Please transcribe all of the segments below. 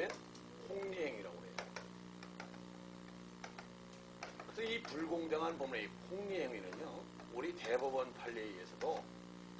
뭐예요? 폭리행위라고 해요. 그래서 이 불공정한 법률의 폭리행위는요, 우리 대법원 판례에 의해서도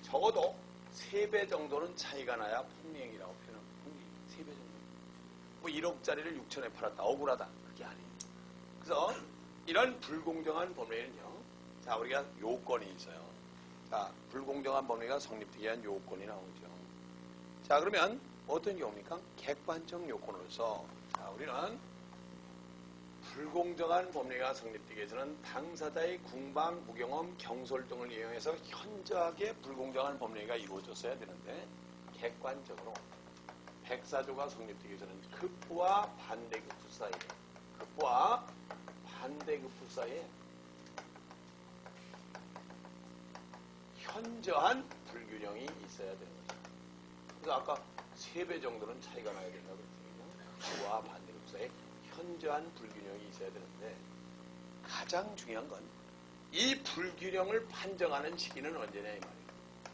적어도 3배 정도는 차이가 나야 폭리행위라고 표현합니다. 폭리 3배 정도. 뭐 1억짜리를 6천에 팔았다. 억울하다. 그게 아니에요. 그래서 이런 불공정한 법률에는요, 자, 우리가 요건이 있어요. 자, 불공정한 법률가 성립되기 위한 요건이 나오죠. 자, 그러면 어떤 경우입니까? 객관적 요건으로서, 자, 우리는 불공정한 법률가 성립되기 위해서는 당사자의 궁방, 무경험, 경솔 등을 이용해서 현저하게 불공정한 법률가 이루어졌어야 되는데, 객관적으로 백사조가 성립되기 위해서는 급부와 반대급부 사이에, 급부와 반대급부 사이에 현저한 불균형이 있어야 되는 거죠. 그래서 아까 3배 정도는 차이가 나야 된다고 그랬거든요. 급부와 반대급부 사이에 현저한 불균형이 있어야 되는데, 가장 중요한 건 이 불균형을 판정하는 시기는 언제냐 이 말이에요.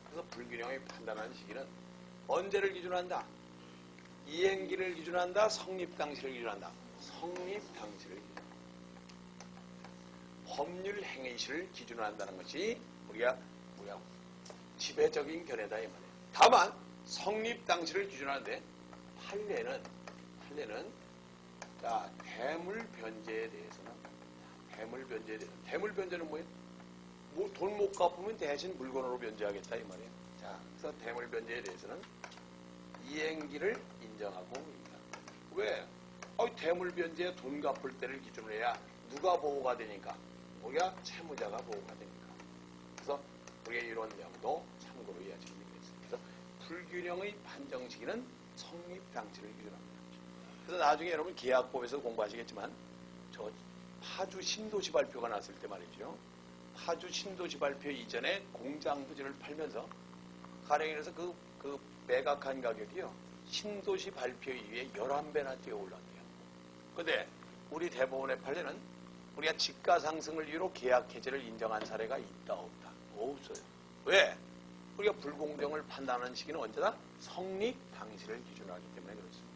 그래서 불균형을 판단하는 시기는 언제를 기준한다? 이행기를 기준한다? 성립당시를 기준한다? 성립당시를 기준한다. 법률 행위시를 기준한다는 것이 우리가 지배적인 견해다 이 말이에요. 다만 성립당시를 기준하는데 판례는 자, 대물변제에 대해서는 대물변제는 뭐예요? 뭐 돈 못 갚으면 대신 물건으로 변제하겠다 이 말이에요. 자, 그래서 대물변제에 대해서는 이행기를 인정하고 있다. 왜? 대물변제에 돈 갚을 때를 기준으로 해야 누가 보호가 되니까? 우리가 채무자가 보호가 되니까. 그래서 우리가 이런 내용도 참고로 이해하시면 되겠습니다. 그래서 불균형의 판정 시기는 성립당시를 기준합니다. 그래서 나중에 여러분 계약법에서 공부하시겠지만 저 파주 신도시 발표가 났을 때 말이죠. 파주 신도시 발표 이전에 공장 부지를 팔면서 가령이라서 그 매각한 가격이요. 신도시 발표 이후에 11배나 뛰어 올랐대요. 그런데 우리 대법원의 판례는 우리가 지가 상승을 이유로 계약 해지를 인정한 사례가 있다 없다? 없어요. 왜? 우리가 불공정을 판단하는 시기는 언제다? 성립 당시를 기준으로 하기 때문에 그렇습니다.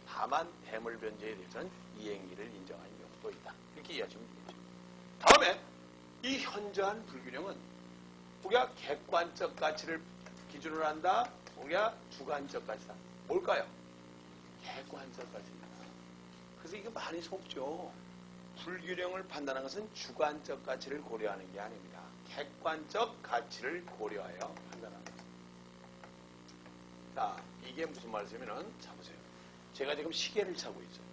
다만 대물변제에 대해서는 이행기를 인정하는 경우도 있다. 이렇게 이해하시면 되겠죠. 다음에 이 현저한 불균형은 우리가 객관적 가치를 기준으로 한다. 우리가 주관적 가치다. 뭘까요? 객관적 가치입니다. 그래서 이거 많이 속죠. 불균형을 판단하는 것은 주관적 가치를 고려하는 게 아닙니다. 객관적 가치를 고려하여 판단합니다. 자, 이게 무슨 말씀이냐면, 자 보세요. 제가 지금 시계를 차고 있어요.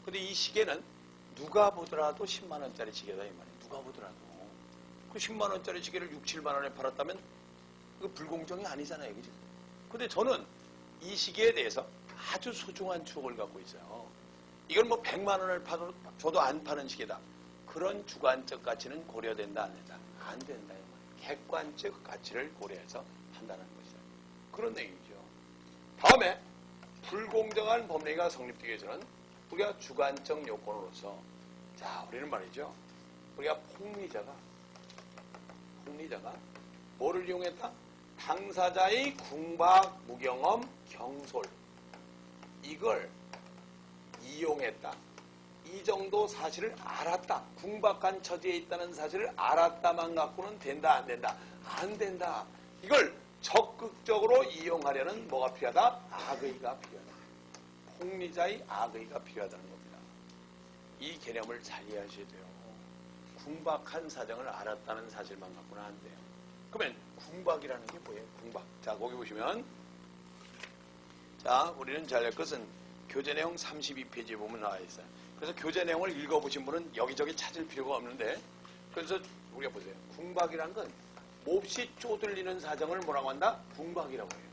근데 이 시계는 누가 보더라도 10만원짜리 시계다 이 말이에요. 누가 보더라도. 그 10만원짜리 시계를 6, 7만원에 팔았다면 그거 불공정이 아니잖아요. 그죠? 근데 저는 이 시계에 대해서 아주 소중한 추억을 갖고 있어요. 이건 뭐 100만원을 줘도 안 파는 시계다. 그런 주관적 가치는 고려된다 안 된다? 안 된다. 객관적 가치를 고려해서 판단하는 것이다. 그런 내용이죠. 다음에 불공정한 법리가 성립되기 위해서는 우리가 주관적 요건으로서, 자, 우리는 말이죠. 우리가 폭리자가 뭐를 이용했다? 당사자의 궁박, 무경험, 경솔, 이걸 이용했다. 이 정도 사실을 알았다. 궁박한 처지에 있다는 사실을 알았다만 갖고는 된다 안 된다? 안 된다. 이걸 적극적으로 이용하려는 뭐가 필요하다? 악의가 필요하다. 폭리자의 악의가 필요하다는 겁니다. 이 개념을 잘 이해하셔야 돼요. 궁박한 사정을 알았다는 사실만 갖고는 안 돼요. 그러면 궁박이라는 게 뭐예요? 궁박. 자, 거기 보시면, 자, 우리는 잘 할 것은 교재 내용 32페이지에 보면 나와 있어요. 그래서 교재 내용을 읽어보신 분은 여기저기 찾을 필요가 없는데, 그래서 우리가 보세요. 궁박이란 건 몹시 쪼들리는 사정을 뭐라고 한다? 궁박이라고 해요.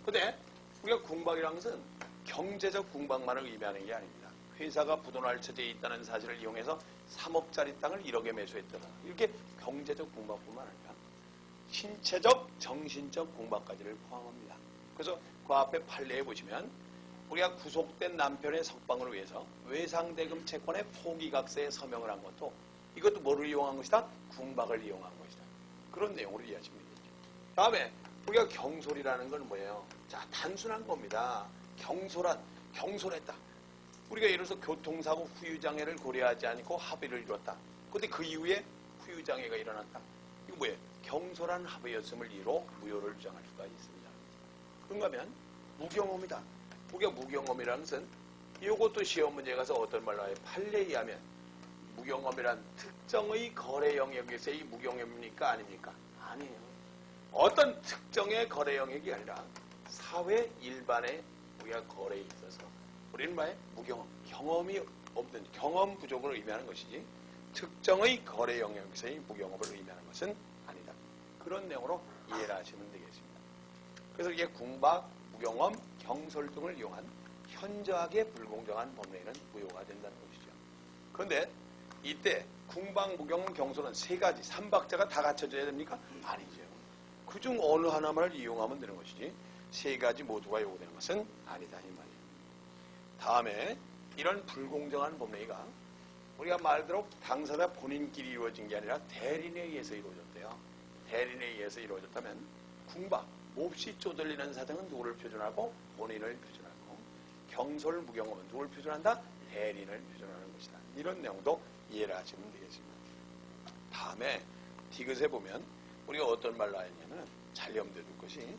근데 우리가 궁박이란 것은 경제적 궁박만을 의미하는 게 아닙니다. 회사가 부도날 처지에 있다는 사실을 이용해서 3억짜리 땅을 1억에 매수했더라. 이렇게 경제적 궁박뿐만 아니라 신체적, 정신적 궁박까지를 포함합니다. 그래서 그 앞에 판례에 보시면 우리가 구속된 남편의 석방을 위해서 외상대금 채권의 포기각서에 서명을 한 것도, 이것도 뭐를 이용한 것이다? 궁박을 이용한 것이다. 그런 내용으로 이해하시면 되겠죠. 다음에 우리가 경솔이라는 건 뭐예요? 자, 단순한 겁니다. 경솔했다. 우리가 예를 들어서 교통사고 후유장애를 고려하지 않고 합의를 이뤘다. 그런데 그 이후에 후유장애가 일어났다. 이거 뭐예요? 경솔한 합의였음을 이유로 무효를 주장할 수가 있습니다. 그런가 하면 무경험이다. 우리가 무경험이라는 것은 이것도 시험 문제에 가서 어떤 말로 해요? 판례에 의하면 무경험이란 특정의 거래 영역에서의 무경험입니까? 아닙니까? 아니에요. 어떤 특정의 거래 영역이 아니라 사회 일반의 우리가 거래에 있어서 우리는 뭐예요? 무경험, 경험이 없는 경험 부족을 의미하는 것이지 특정의 거래 영역에서의 무경험을 의미하는 것은 아니다. 그런 내용으로 이해를 하시면 되겠습니다. 그래서 이게 궁박, 무경험, 경솔 등을 이용한 현저하게 불공정한 법례는 무효가 된다는 것이죠. 그런데 이때 궁박, 무경험, 경솔은 세 가지, 삼박자가 다 갖춰져야 됩니까? 아니죠. 그중 어느 하나만을 이용하면 되는 것이지 세 가지 모두가 요구되는 것은 아니다 이 말이에요. 다음에 이런 불공정한 법례가 우리가 말대로 당사자 본인끼리 이루어진 게 아니라 대리인에 의해서 이루어졌대요. 대리인에 의해서 이루어졌다면 궁박, 몹시 쪼들리는 사정은 누구를 표준하고 본인을 표준하고 경솔, 무경험은 누구를 표준한다? 대리인을 표준하는 것이다. 이런 내용도 이해를 하시면 되겠습니다. 다음에 디귿에 보면 우리가 어떤 말로 하냐면 잘 염두에 둘 것이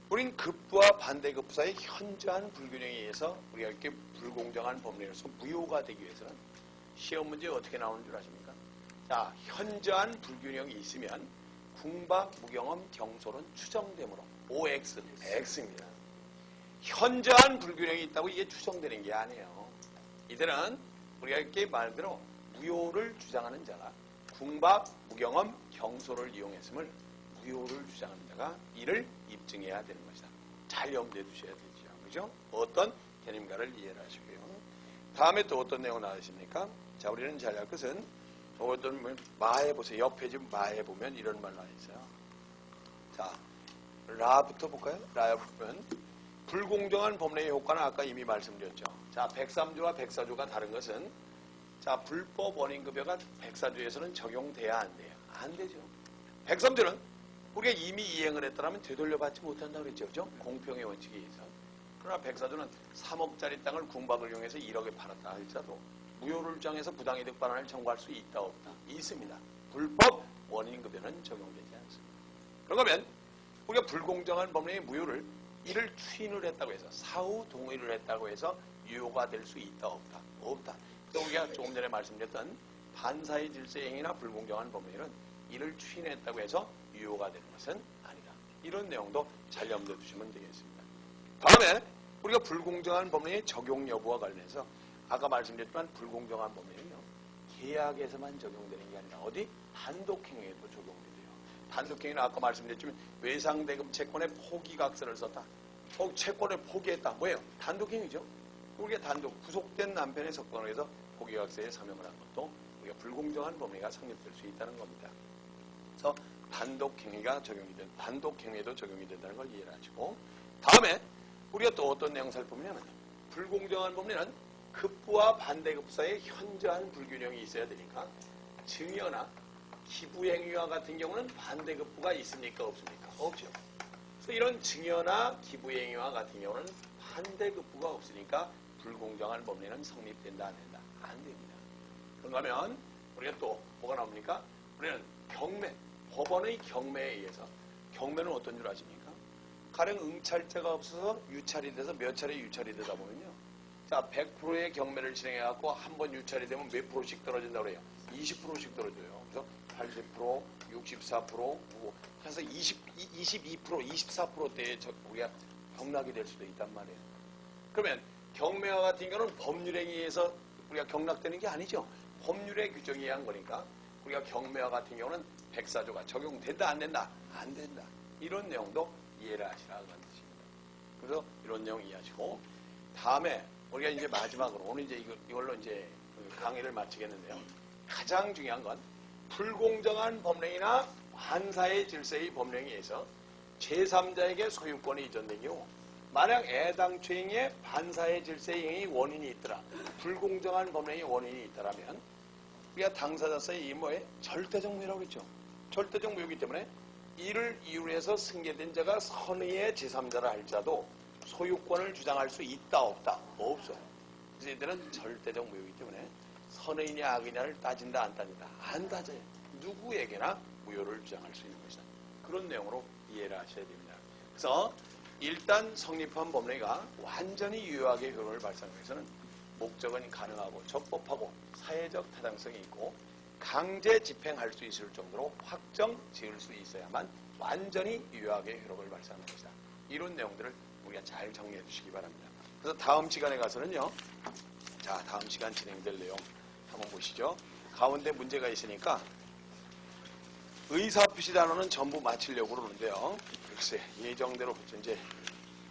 우린 급부와 반대급부 사이의 현저한 불균형에 의해서 우리가 이렇게 불공정한 법례로서 무효가 되기 위해서는 시험 문제에 어떻게 나오는 줄 아십니까? 자, 현저한 불균형이 있으면 궁박, 무경험, 경솔은 추정되므로 OX, X입니다. 현저한 불균형이 있다고 이게 추정되는 게 아니에요. 이들은 우리가 이렇게 말대로 무효를 주장하는 자가 궁박, 무경험, 경솔을 이용했음을 무효를 주장하는 자가 이를 입증해야 되는 것이다. 잘 염두에 두셔야 되죠. 그죠? 어떤 개념가를 이해를 하시고요. 다음에 또 어떤 내용 나오십니까? 자, 우리는 잘 알 것은 어떤 마에 보세요. 옆에 지금 마에 보면 이런 말 나와 있어요. 자, 라부터 볼까요? 라에 보면 불공정한 법례의 효과는 아까 이미 말씀드렸죠. 자, 103조와 104조가 다른 것은 자, 불법 원인급여가 104조에서는 적용돼야 안 돼요. 안 되죠. 103조는 우리가 이미 이행을 했다면 되돌려받지 못한다고 그랬죠. 그죠? 공평의 원칙에 의해서. 그러나 104조는 3억짜리 땅을 궁박을 이용해서 1억에 팔았다 할지라도 무효를 주장해서 부당이득 반환을 청구할 수 있다 없다? 있습니다. 불법 원인급여는 적용되지 않습니다. 그러면 우리가 불공정한 법례의 무효를 이를 추인을 했다고 해서 사후 동의를 했다고 해서 유효가 될 수 있다 없다? 없다. 그래서 우리가 조금 전에 말씀드렸던 반사의 질서의 행위나 불공정한 법례는 이를 추인했다고 해서 유효가 되는 것은 아니다. 이런 내용도 잘 염두에 두시면 되겠습니다. 다음에 우리가 불공정한 법례의 적용 여부와 관련해서 아까 말씀드렸지만 불공정한 법례는요. 계약에서만 적용되는 게 아니라 어디? 단독행위에도 적용돼요. 단독행위는 아까 말씀드렸지만 외상대금 채권의 포기각서를 썼다. 채권을 포기했다. 뭐예요? 단독행위죠. 우리가 단독 구속된 남편의 석방을 해서 포기각서에 서명을 한 것도 우리가 불공정한 법례가 성립될 수 있다는 겁니다. 그래서 단독행위가 적용이 된 단독행위에도 적용이 된다는 걸 이해를 하시고 다음에 우리가 또 어떤 내용 살펴보면 불공정한 법례는 급부와 반대급부 사이에 현저한 불균형이 있어야 되니까 증여나 기부행위와 같은 경우는 반대급부가 있습니까? 없습니까? 없죠. 그래서 이런 증여나 기부행위와 같은 경우는 반대급부가 없으니까 불공정한 법례는 성립된다 안 된다? 안 됩니다. 그런가 하면 우리가 또 뭐가 나옵니까? 우리는 경매, 법원의 경매에 의해서 경매는 어떤 줄 아십니까? 가령 응찰자가 없어서 유찰이 돼서 몇 차례 유찰이 되다 보면요. 자, 100%의 경매를 진행해갖고 한 번 유찰이 되면 몇 프로씩 떨어진다고 그래요? 20%씩 떨어져요. 그래서 80%, 64%, 해서 22%, 24%대에 우리가 경락이 될 수도 있단 말이에요. 그러면 경매와 같은 경우는 법률에 의해서 우리가 경락되는 게 아니죠. 법률의 규정에 의한 거니까 우리가 경매와 같은 경우는 104조가 적용된다 안 된다? 안 된다. 이런 내용도 이해를 하시라고 하는 뜻입니다. 그래서 이런 내용 이해하시고 다음에 우리가 이제 마지막으로 오늘 이제 이걸로 이제 강의를 마치겠는데요. 가장 중요한 건 불공정한 법령이나 반사의 질서의 법령에 의해서 제3자에게 소유권이 이전된 경우 만약 애당초행에 반사의 질서의 행위 원인이 있더라. 불공정한 법령의 원인이 있다라면 우리가 당사자사의 이 뭐에 절대적 무효라고 했죠. 절대적 무효이기 때문에 이를 이유로 해서 승계된 자가 선의의 제3자라 할지라도 소유권을 주장할 수 있다 없다? 없어요. 그래서 이들은 절대적 무효이기 때문에 선의냐 악의냐를 따진다 안 따진다 안 따져요. 누구에게나 무효를 주장할 수 있는 것이다. 그런 내용으로 이해를 하셔야 됩니다. 그래서 일단 성립한 법례가 완전히 유효하게 효력을 발생하기 위해서는 목적은 가능하고 적법하고 사회적 타당성이 있고 강제 집행할 수 있을 정도로 확정 지을 수 있어야만 완전히 유효하게 효력을 발생하는 것이다. 이런 내용들을 우리가 잘 정리해 주시기 바랍니다. 그래서 다음 시간에 가서는요. 자, 다음 시간 진행될 내용 한번 보시죠. 가운데 문제가 있으니까 의사표시 단어는 전부 마치려고 그러는데요. 글쎄 예정대로 이제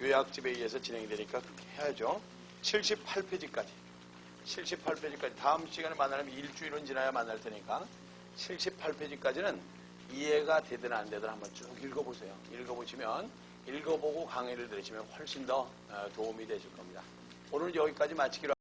요약집에 의해서 진행이 되니까 그렇게 해야죠. 78페이지까지 다음 시간에 만나려면 일주일은 지나야 만날 테니까 78페이지까지는 이해가 되든 안 되든 한번 쭉 읽어보세요. 읽어보시면 읽어보고 강의를 들으시면 훨씬 더 도움이 되실 겁니다. 오늘 여기까지 마치기로